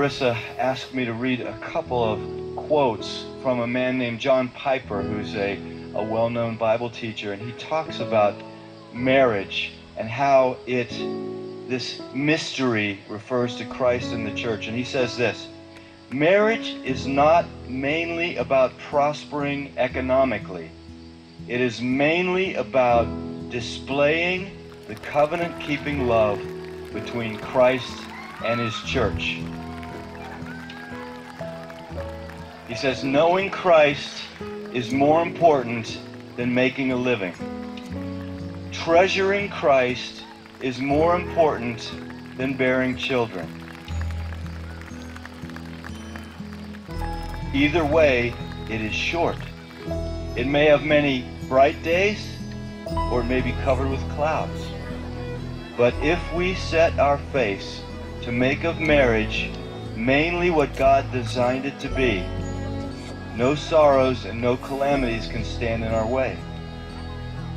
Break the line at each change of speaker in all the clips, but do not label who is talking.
Larissa asked me to read a couple of quotes from a man named John Piper, who's a well-known Bible teacher, and he talks about marriage and how this mystery refers to Christ and the church. And he says this: marriage is not mainly about prospering economically. It is mainly about displaying the covenant-keeping love between Christ and his church. He says, knowing Christ is more important than making a living. Treasuring Christ is more important than bearing children. Either way, it is short. It may have many bright days, or it may be covered with clouds. But if we set our face to make of marriage mainly what God designed it to be, no sorrows and no calamities can stand in our way.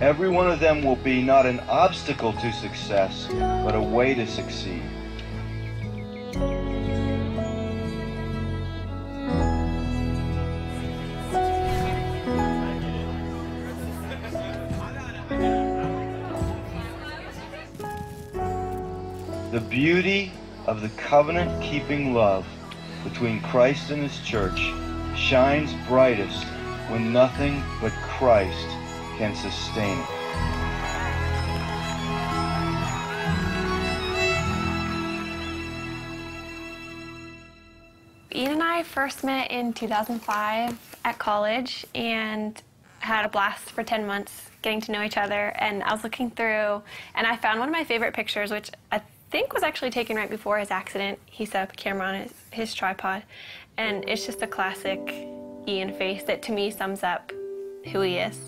Every one of them will be not an obstacle to success, but a way to succeed. The beauty of the covenant-keeping love between Christ and his church shines brightest when nothing but Christ can sustain it.
Ian and I first met in 2005 at college and had a blast for 10 months getting to know each other. And I was looking through and I found one of my favorite pictures, which I think was actually taken right before his accident. He set up a camera on his tripod, and it's just a classic Ian face that to me sums up who he is.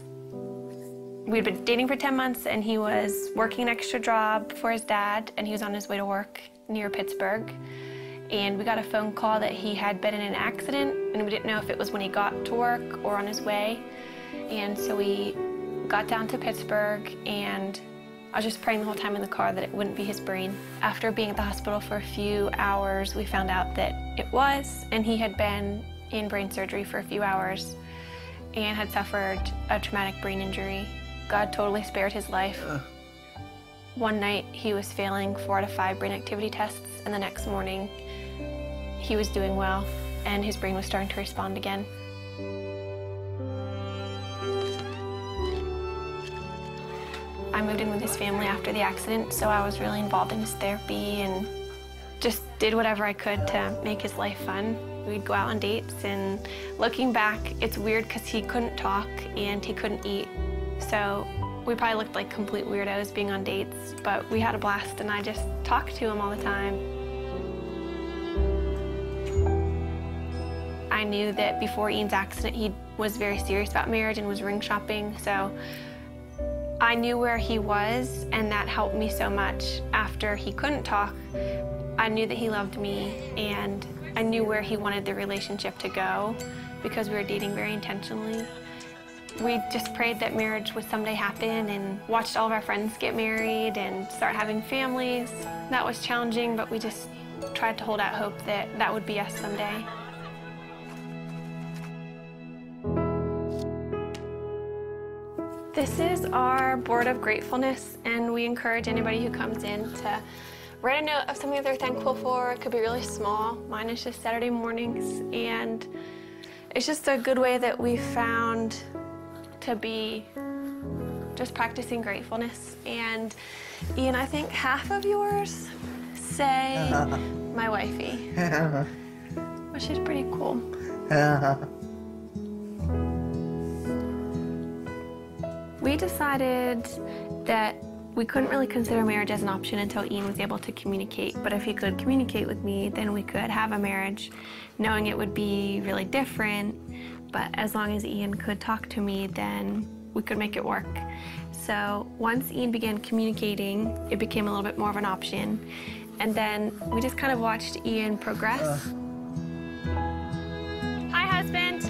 We'd been dating for 10 months and he was working an extra job for his dad, and he was on his way to work near Pittsburgh. And we got a phone call that he had been in an accident, and we didn't know if it was when he got to work or on his way. And so we got down to Pittsburgh, and I was just praying the whole time in the car that it wouldn't be his brain. After being at the hospital for a few hours, we found out that it was, and he had been in brain surgery for a few hours and had suffered a traumatic brain injury. God totally spared his life. One night he was failing 4 out of 5 brain activity tests, and the next morning he was doing well and his brain was starting to respond again. I moved in with his family after the accident, so I was really involved in his therapy and just did whatever I could to make his life fun. We'd go out on dates, and looking back, it's weird because he couldn't talk and he couldn't eat. So we probably looked like complete weirdos being on dates, but we had a blast, and I just talked to him all the time. I knew that before Ian's accident, he was very serious about marriage and was ring shopping, so I knew where he was, and that helped me so much. After he couldn't talk, I knew that he loved me, and I knew where he wanted the relationship to go because we were dating very intentionally. We just prayed that marriage would someday happen and watched all of our friends get married and start having families. That was challenging, but we just tried to hold out hope that that would be us someday. This is our board of gratefulness, and we encourage anybody who comes in to write a note of something that they're thankful for. It could be really small. Mine is just Saturday mornings, and it's just a good way that we found to be just practicing gratefulness. And Ian, I think half of yours say my wifey, which is pretty cool. We decided that we couldn't really consider marriage as an option until Ian was able to communicate. But if he could communicate with me, then we could have a marriage, knowing it would be really different. But as long as Ian could talk to me, then we could make it work. So once Ian began communicating, it became a little bit more of an option. And then we just kind of watched Ian progress. Hi, husband.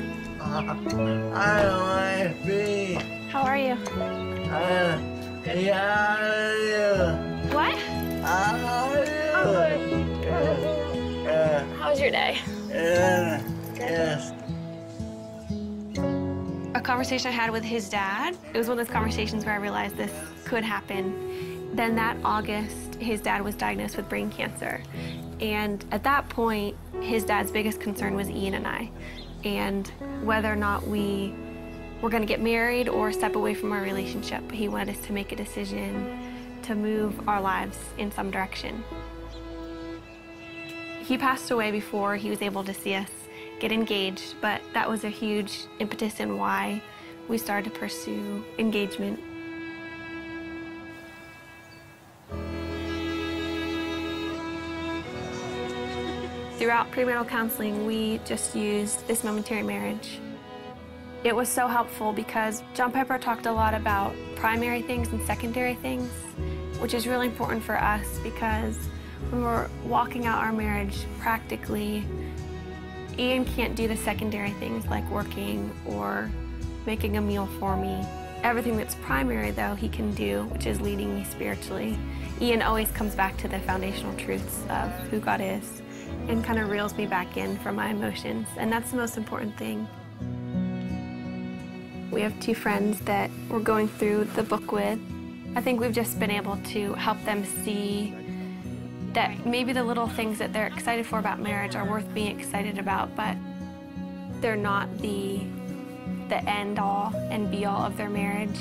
Hi, wifey.
How are you?
Yeah,
What?
how are you?
I'm good. How How was your day?
Yes.
A conversation I had with his dad, it was one of those conversations where I realized this could happen. Then that August, his dad was diagnosed with brain cancer. And at that point, his dad's biggest concern was Ian and I, and whether or not we were going to get married or step away from our relationship. He wanted us to make a decision to move our lives in some direction. He passed away before he was able to see us get engaged, but that was a huge impetus in why we started to pursue engagement. Throughout premarital counseling, we just used this momentary marriage. It was so helpful because John Piper talked a lot about primary things and secondary things, which is really important for us because when we're walking out our marriage practically, Ian can't do the secondary things like working or making a meal for me. Everything that's primary, though, he can do, which is leading me spiritually. Ian always comes back to the foundational truths of who God is and kind of reels me back in from my emotions, and that's the most important thing. We have two friends that we're going through the book with. I think we've just been able to help them see that maybe the little things that they're excited for about marriage are worth being excited about, but they're not the end all and be all of their marriage.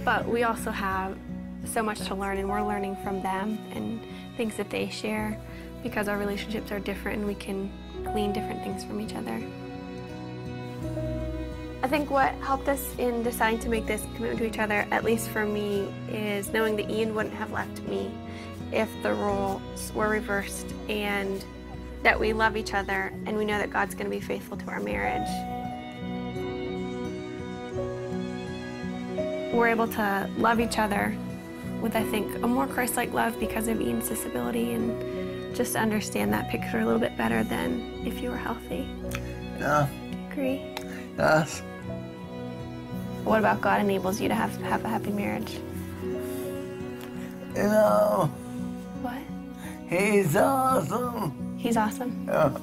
But we also have so much to learn, and we're learning from them and things that they share because our relationships are different and we can glean different things from each other. I think what helped us in deciding to make this commitment to each other, at least for me, is knowing that Ian wouldn't have left me if the roles were reversed, and that we love each other and we know that God's going to be faithful to our marriage. We're able to love each other with, I think, a more Christ-like love because of Ian's disability, and just to understand that picture a little bit better than if you were healthy.
Yeah.
Do you agree?
Yes.
What about God enables you to have a happy marriage?
You know,
What?
he's awesome.
He's awesome.
Yeah.